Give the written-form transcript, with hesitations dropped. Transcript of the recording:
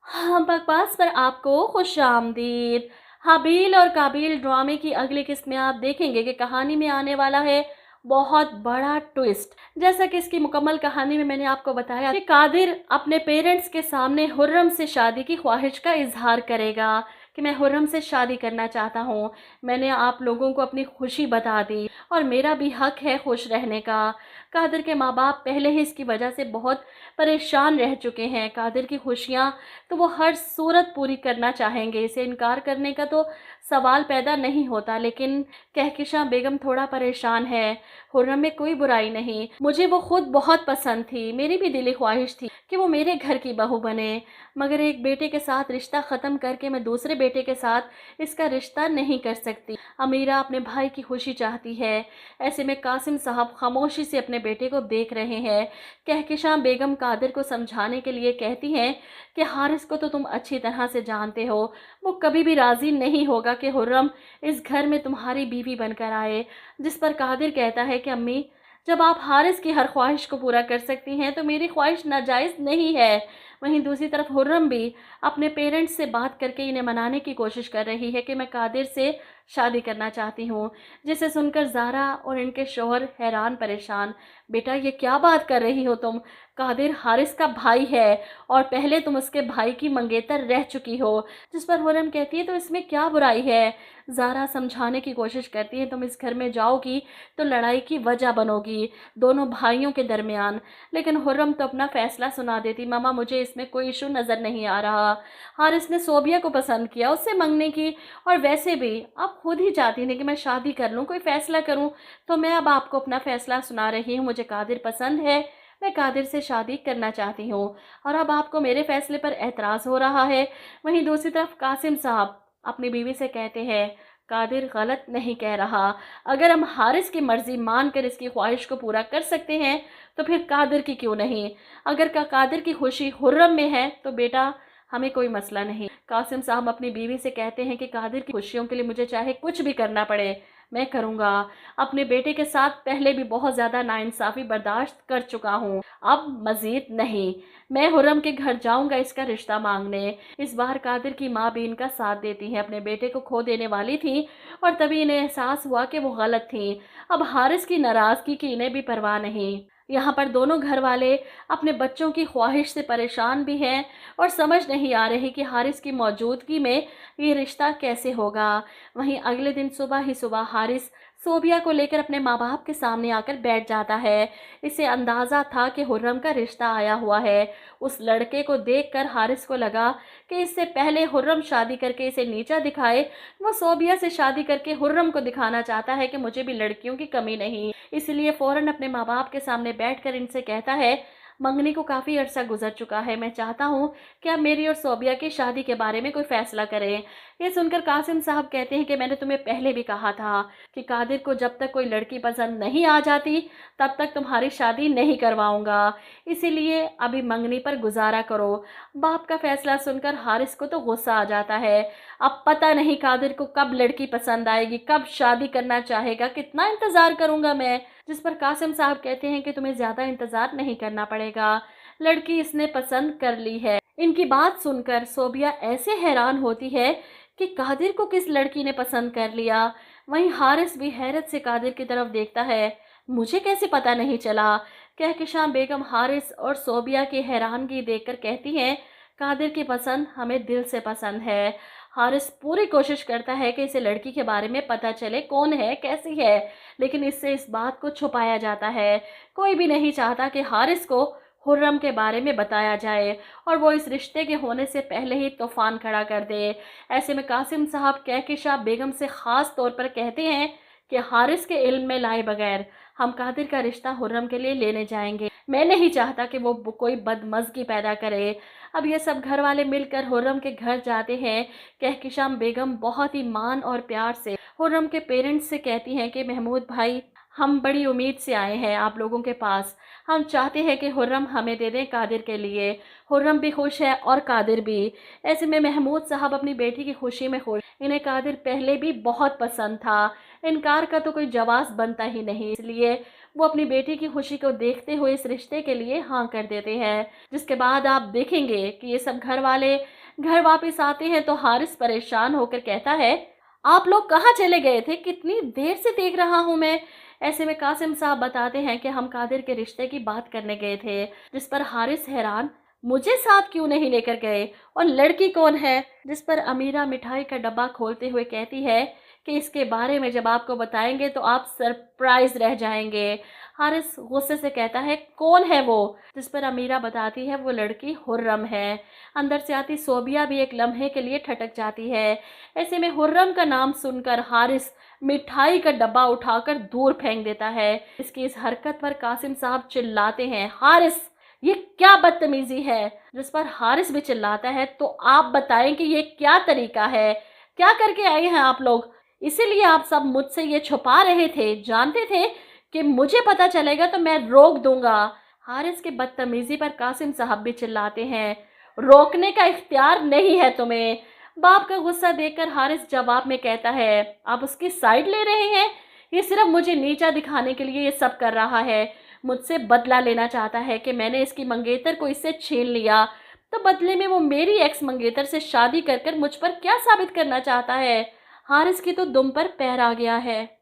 हाँ, बकवास पर आपको खुश आमदीद। हाबील और काबिल ड्रामे की अगली किस्त में आप देखेंगे कि कहानी में आने वाला है बहुत बड़ा ट्विस्ट। जैसा कि इसकी मुकम्मल कहानी में मैंने आपको बताया कि कादिर अपने पेरेंट्स के सामने हुर्रम से शादी की ख्वाहिश का इजहार करेगा कि मैं हुर्रम से शादी करना चाहता हूँ। मैंने आप लोगों को अपनी खुशी बता दी और मेरा भी हक है खुश रहने का। कादिर के माँ बाप पहले ही इसकी वजह से बहुत परेशान रह चुके हैं। कादिर की खुशियाँ तो वो हर सूरत पूरी करना चाहेंगे, इसे इनकार करने का तो सवाल पैदा नहीं होता। लेकिन कहकशां बेगम थोड़ा परेशान है। हुर्रम में कोई बुराई नहीं, मुझे वो खुद बहुत पसंद थी, मेरी भी दिली ख्वाहिश थी कि वो मेरे घर की बहू बने, मगर एक बेटे के साथ रिश्ता ख़त्म करके मैं दूसरे बेटे के साथ इसका रिश्ता नहीं कर सकती। अमीरा अपने भाई की खुशी चाहती है। ऐसे में कासिम साहब खामोशी से अपने बेटे को देख रहे हैं। कहकशां बेगम कादिर को समझाने के लिए कहती हैं कि हारिस को तो तुम अच्छी तरह से जानते हो, वो कभी भी राज़ी नहीं होगा कि हुर्रम इस घर में तुम्हारी बीवी बनकर आए। जिस पर कादिर कहता है कि अम्मी, जब आप हारिस की हर ख्वाहिश को पूरा कर सकती हैं तो मेरी ख्वाहिश नाजायज़ नहीं है। वहीं दूसरी तरफ हुर्रम भी अपने पेरेंट्स से बात करके इन्हें मनाने की कोशिश कर रही है कि मैं कादिर से शादी करना चाहती हूँ। जिसे सुनकर ज़ारा और इनके शौहर हैरान परेशान। बेटा, ये क्या बात कर रही हो तुम? कादिर हारिस का भाई है और पहले तुम उसके भाई की मंगेतर रह चुकी हो। जिस पर हुर्रम कहती है तो इसमें क्या बुराई है? ज़ारा समझाने की कोशिश करती है, तुम इस घर में जाओगी तो लड़ाई की वजह बनोगी दोनों भाइयों के दरमियान। लेकिन हुर्रम तो अपना फैसला सुना देती, मामा मुझे इसमें कोई इशू नज़र नहीं आ रहा। हारिस ने सोबिया को पसंद किया, उससे मंगने की, और वैसे भी आप खुद ही चाहती थी कि मैं शादी कर लूँ, कोई फ़ैसला करूँ, तो मैं अब आपको अपना फ़ैसला सुना रही हूँ। मुझे कादिर पसंद है, मैं कादिर से शादी करना चाहती हूँ, और अब आपको मेरे फ़ैसले पर एतराज़ हो रहा है। वहीं दूसरी तरफ कासिम साहब अपनी बीवी से कहते हैं, कादिर गलत नहीं कह रहा। अगर हम हारिस की मर्ज़ी मानकर इसकी ख्वाहिश को पूरा कर सकते हैं तो फिर कादिर की क्यों नहीं? अगर कादिर की खुशी हुर्रम में है तो बेटा हमें कोई मसला नहीं। कासिम साहब अपनी बीवी से कहते हैं कि कादिर की खुशियों के लिए मुझे चाहे कुछ भी करना पड़े मैं करूँगा। अपने बेटे के साथ पहले भी बहुत ज़्यादा नाइंसाफ़ी बर्दाश्त कर चुका हूँ, अब मज़ीद नहीं। मैं हुर्रम के घर जाऊँगा इसका रिश्ता मांगने। इस बार कादिर की माँ भी इनका साथ देती है। अपने बेटे को खो देने वाली थी और तभी इन्हें एहसास हुआ कि वो गलत थी। अब हारिस की नाराज़गी की इन्हें भी परवाह नहीं। यहाँ पर दोनों घर वाले अपने बच्चों की ख्वाहिश से परेशान भी हैं और समझ नहीं आ रही कि हारिस की मौजूदगी में ये रिश्ता कैसे होगा। वहीं अगले दिन सुबह ही सुबह हारिस सोबिया को लेकर अपने माँ बाप के सामने आकर बैठ जाता है। इसे अंदाज़ा था कि हुर्रम का रिश्ता आया हुआ है। उस लड़के को देखकर हारिस को लगा कि इससे पहले हुर्रम शादी करके इसे नीचा दिखाए, वो सोबिया से शादी करके हुर्रम को दिखाना चाहता है कि मुझे भी लड़कियों की कमी नहीं। इसलिए फ़ौरन अपने माँ बाप के सामने बैठकर इनसे कहता है, मंगनी को काफ़ी अरसा गुजर चुका है, मैं चाहता हूँ कि आप मेरी और सोबिया की शादी के बारे में कोई फ़ैसला करें। ये सुनकर कासिम साहब कहते हैं कि मैंने तुम्हें पहले भी कहा था कि कादिर को जब तक कोई लड़की पसंद नहीं आ जाती तब तक तुम्हारी शादी नहीं करवाऊंगा, इसीलिए अभी मंगनी पर गुजारा करो। बाप का फैसला सुनकर हारिस को तो गुस्सा आ जाता है। अब पता नहीं कादिर को कब लड़की पसंद आएगी, कब शादी करना चाहेगा, कितना इंतज़ार करूंगा मैं। जिस पर कासिम साहब कहते हैं कि तुम्हें ज़्यादा इंतज़ार नहीं करना पड़ेगा, लड़की इसने पसंद कर ली है। इनकी बात सुनकर सोबिया ऐसे हैरान होती है कि कादिर को किस लड़की ने पसंद कर लिया। वहीं हारिस भी हैरत से कादिर की तरफ देखता है, मुझे कैसे पता नहीं चला? कहकशां बेगम हारिस और सोबिया की हैरानगी देखकर कहती हैं, कादिर की पसंद हमें दिल से पसंद है। हारिस पूरी कोशिश करता है कि इसे लड़की के बारे में पता चले, कौन है, कैसी है, लेकिन इससे इस बात को छुपाया जाता है। कोई भी नहीं चाहता कि हारिस को हुर्रम के बारे में बताया जाए और वो इस रिश्ते के होने से पहले ही तूफान खड़ा कर दे। ऐसे में कासिम साहब कहकशां बेगम से ख़ास तौर पर कहते हैं कि हारिस के इल्म में लाए बगैर हम कादिर का रिश्ता हुर्रम के लिए लेने जाएंगे। मैं नहीं चाहता कि वो कोई बदमज़गी पैदा करे। अब ये सब घर वाले मिलकर हुर्रम के घर जाते हैं। कहकशां बेगम बहुत ही मान और प्यार से हुर्रम के पेरेंट्स से कहती हैं कि महमूद भाई, हम बड़ी उम्मीद से आए हैं आप लोगों के पास। हम चाहते हैं कि हुर्रम हमें दे दें कादिर के लिए। हुर्रम भी खुश है और कादिर भी। ऐसे में महमूद साहब अपनी बेटी की खुशी में खुश। इन्हें कादिर पहले भी बहुत पसंद था, इनकार का तो कोई जवाब बनता ही नहीं, इसलिए वो अपनी बेटी की खुशी को देखते हुए इस रिश्ते के लिए हाँ कर देते हैं। जिसके बाद आप देखेंगे कि ये सब घर वाले घर वापस आते हैं तो हारिस परेशान होकर कहता है, आप लोग कहाँ चले गए थे? कितनी देर से देख रहा हूँ मैं। ऐसे में कासिम साहब बताते हैं कि हम कादिर के रिश्ते की बात करने गए थे, जिस पर हारिस हैरान, मुझे साथ क्यों नहीं लेकर गए, और लड़की कौन है? जिस पर अमीरा मिठाई का डब्बा खोलते हुए कहती है कि इसके बारे में जब आपको बताएंगे तो आप सरप्राइज रह जाएंगे। हारिस गुस्से से कहता है, कौन है वो? जिस पर अमीरा बताती है वो लड़की हुर्रम है। अंदर से आती सोबिया भी एक लम्हे के लिए ठटक जाती है। ऐसे में हुर्रम का नाम सुनकर हारिस मिठाई का डब्बा उठाकर दूर फेंक देता है। इसकी इस हरकत पर कासिम साहब चिल्लाते हैं, हारिस ये क्या बदतमीजी है? जिस पर हारिस भी चिल्लाता है, तो आप बताएं कि ये क्या तरीका है? क्या करके आए हैं आप लोग? इसीलिए आप सब मुझसे ये छुपा रहे थे, जानते थे कि मुझे पता चलेगा तो मैं रोक दूंगा। हारिस की बदतमीजी पर कासिम साहब भी चिल्लाते हैं, रोकने का इख्तियार नहीं है तुम्हें। बाप का गुस्सा देखकर हारिस जवाब में कहता है, आप उसकी साइड ले रहे हैं? ये सिर्फ मुझे नीचा दिखाने के लिए ये सब कर रहा है। मुझसे बदला लेना चाहता है कि मैंने इसकी मंगेतर को इससे छीन लिया, तो बदले में वो मेरी एक्स मंगेतर से शादी कर कर मुझ पर क्या साबित करना चाहता है? हारिस की तो दुम पर पैर आ गया है।